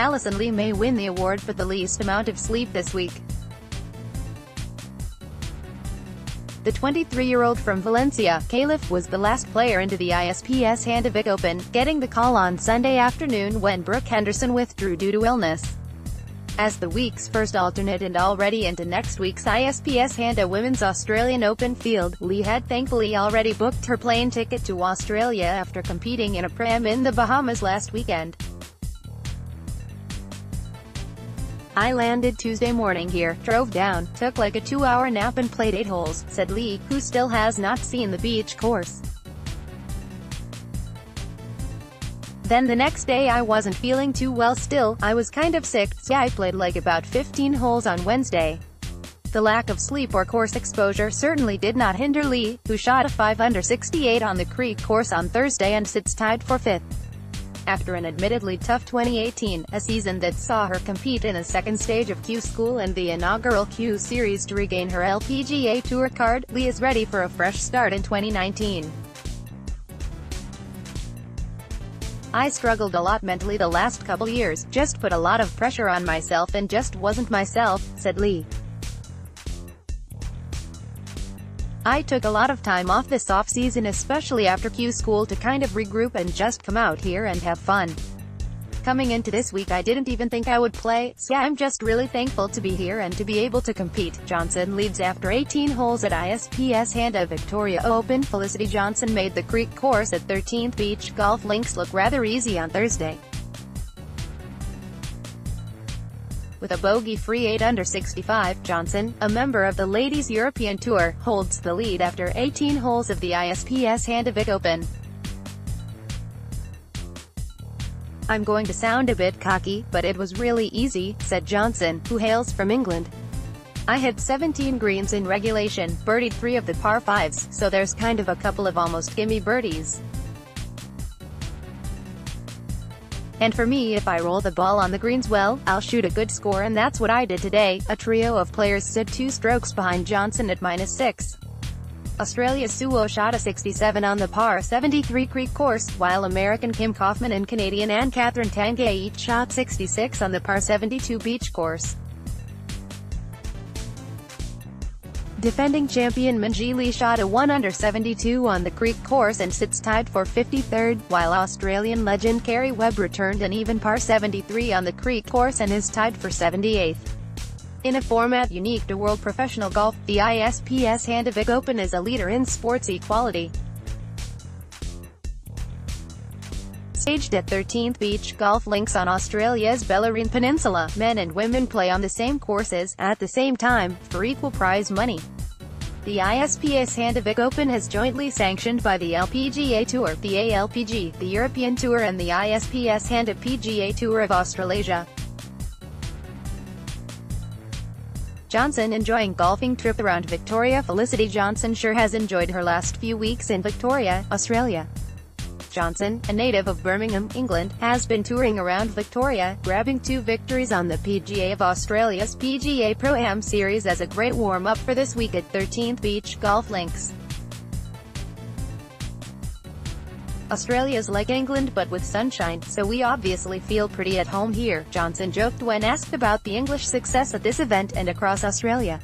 Alison Lee may win the award for the least amount of sleep this week. The 23-year-old from Valencia, Calif, was the last player into the ISPS Handa Vic Open, getting the call on Sunday afternoon when Brooke Henderson withdrew due to illness. As the week's first alternate and already into next week's ISPS Handa Women's Australian Open field, Lee had thankfully already booked her plane ticket to Australia after competing in a Prem in the Bahamas last weekend. "I landed Tuesday morning here, drove down, took like a 2-hour nap and played 8 holes," said Lee, who still has not seen the beach course. "Then the next day I wasn't feeling too well still, I was kind of sick, so I played like about 15 holes on Wednesday." The lack of sleep or course exposure certainly did not hinder Lee, who shot a 5 under 68 on the Creek course on Thursday and sits tied for 5th. After an admittedly tough 2018, a season that saw her compete in a second stage of Q School and the inaugural Q Series to regain her LPGA Tour card, Lee is ready for a fresh start in 2019. "I struggled a lot mentally the last couple years, just put a lot of pressure on myself and just wasn't myself," said Lee. "I took a lot of time off this off-season, especially after Q School, to kind of regroup and just come out here and have fun. Coming into this week I didn't even think I would play, so I'm just really thankful to be here and to be able to compete." Johnson leads after 18 holes at ISPS Handa Victoria Open. Felicity Johnson made the Creek course at 13th Beach Golf Links look rather easy on Thursday. With a bogey-free 8 under 65, Johnson, a member of the Ladies European Tour, holds the lead after 18 holes of the ISPS Handa Vic Open. "I'm going to sound a bit cocky, but it was really easy," said Johnson, who hails from England. "I had 17 greens in regulation, birdied 3 of the par 5s, so there's kind of a couple of almost gimme birdies. And for me, if I roll the ball on the greens well, I'll shoot a good score, and that's what I did today." A trio of players stood 2 strokes behind Johnson at -6. Australia's Suo shot a 67 on the par 73 Creek course, while American Kim Kaufman and Canadian Anne-Catherine Tanguay each shot 66 on the par 72 beach course. Defending champion Minjee Lee shot a 1 under 72 on the Creek course and sits tied for 53rd, while Australian legend Kerry Webb returned an even par 73 on the Creek course and is tied for 78th. In a format unique to world professional golf, the ISPS Handa Vic Open is a leader in sports equality. Staged at 13th Beach Golf Links on Australia's Bellarine Peninsula, men and women play on the same courses, at the same time, for equal prize money. The ISPS Handa Vic Open is jointly sanctioned by the LPGA Tour, the ALPG, the European Tour and the ISPS Handa PGA Tour of Australasia. Johnson enjoying golfing trip around Victoria. Felicity Johnson sure has enjoyed her last few weeks in Victoria, Australia. Johnson, a native of Birmingham, England, has been touring around Victoria, grabbing 2 victories on the PGA of Australia's PGA Pro-Am Series as a great warm-up for this week at 13th Beach Golf Links. "Australia's like England but with sunshine, so we obviously feel pretty at home here," Johnson joked when asked about the English success at this event and across Australia.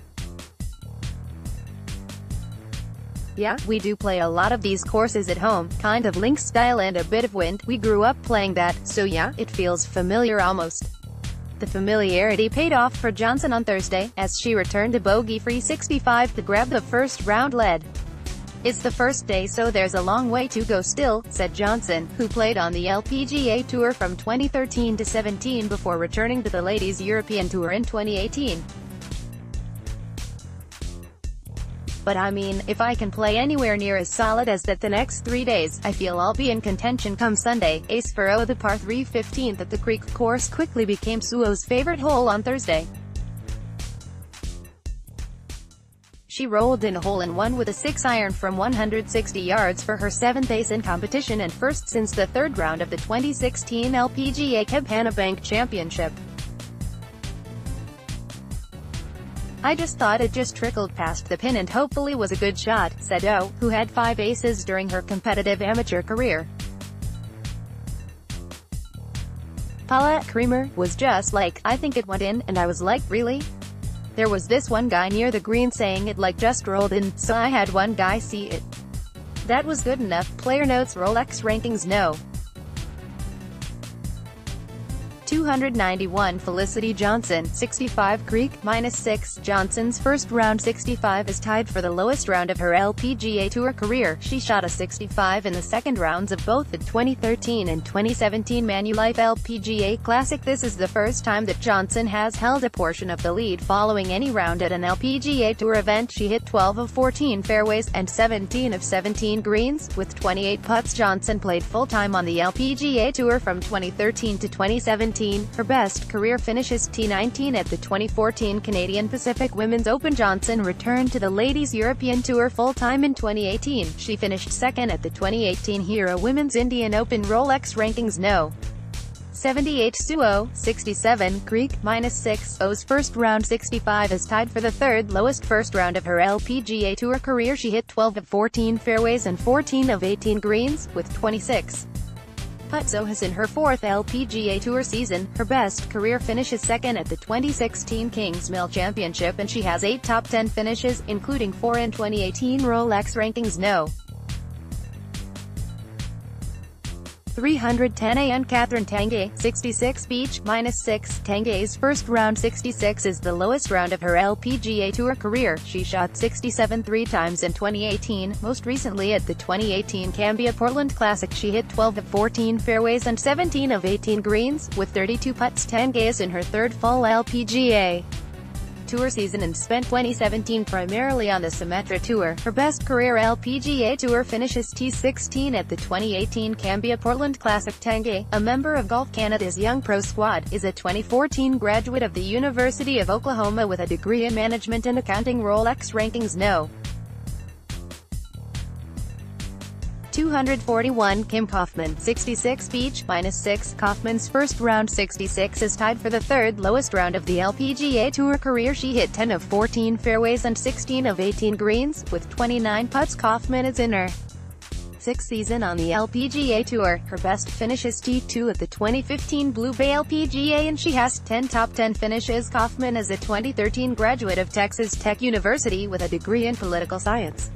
"Yeah, we do play a lot of these courses at home, kind of links style and a bit of wind. We grew up playing that, so yeah, it feels familiar almost." The familiarity paid off for Johnson on Thursday, as she returned a bogey-free 65 to grab the first round lead. "It's the first day, so there's a long way to go still," said Johnson, who played on the LPGA Tour from 2013 to 17 before returning to the Ladies European Tour in 2018. "But I mean, if I can play anywhere near as solid as that the next 3 days, I feel I'll be in contention come Sunday." Ace for O. The par 3 15th at the Creek course quickly became Suo's favorite hole on Thursday. She rolled in a hole-in-one with a 6-iron from 160 yards for her 7th ace in competition and first since the 3rd round of the 2016 LPGA Cabana Bank Championship. "I just thought it just trickled past the pin and hopefully was a good shot," said O, who had 5 aces during her competitive amateur career. Paula Creamer was just like, I think it went in, and I was like, really? There was this one guy near the green saying it like just rolled in, so I had one guy see it. That was good enough. Player notes Rolex rankings no. 291 Felicity Johnson, 65 Greek, -6. Johnson's first round 65 is tied for the lowest round of her LPGA Tour career. She shot a 65 in the second rounds of both the 2013 and 2017 Manulife LPGA Classic. This is the first time that Johnson has held a portion of the lead following any round at an LPGA Tour event. She hit 12 of 14 fairways, and 17 of 17 greens, with 28 putts. Johnson played full-time on the LPGA Tour from 2013 to 2017. Her best career finishes T19 at the 2014 Canadian Pacific Women's Open. Johnson returned to the Ladies European Tour full-time in 2018. She finished second at the 2018 Hero Women's Indian Open. Rolex rankings no. 78 Suo, 67 Greek, -6. O's first round 65 is tied for the third lowest first round of her LPGA Tour career. She hit 12 of 14 fairways and 14 of 18 greens, with 26 putts. O has in her fourth LPGA Tour season. Her best career finish is second at the 2016 Kingsmill Championship, and she has 8 top 10 finishes, including 4 in 2018. Rolex rankings no. 310 AN Catherine Tanguay, 66 Beach, -6. Tanguay's first round 66 is the lowest round of her LPGA Tour career. She shot 67 three times in 2018, most recently at the 2018 Cambia Portland Classic. She hit 12 of 14 fairways and 17 of 18 greens, with 32 putts. Tanguay is in her third fall LPGA Tour season and spent 2017 primarily on the Symetra Tour. Her best career LPGA Tour finishes T16 at the 2018 Cambia Portland Classic. Tanguay, a member of Golf Canada's Young Pro Squad, is a 2014 graduate of the University of Oklahoma with a degree in management and accounting. Rolex rankings no. 241 Kim Kaufman, 66 Beach, -6. Kaufman's first round 66 is tied for the third lowest round of the LPGA Tour career. She hit 10 of 14 fairways and 16 of 18 greens, with 29 putts. Kaufman is in her sixth season on the LPGA Tour. Her best finish is T2 at the 2015 Blue Bay LPGA, and she has 10 top 10 finishes. Kaufman is a 2013 graduate of Texas Tech University with a degree in political science.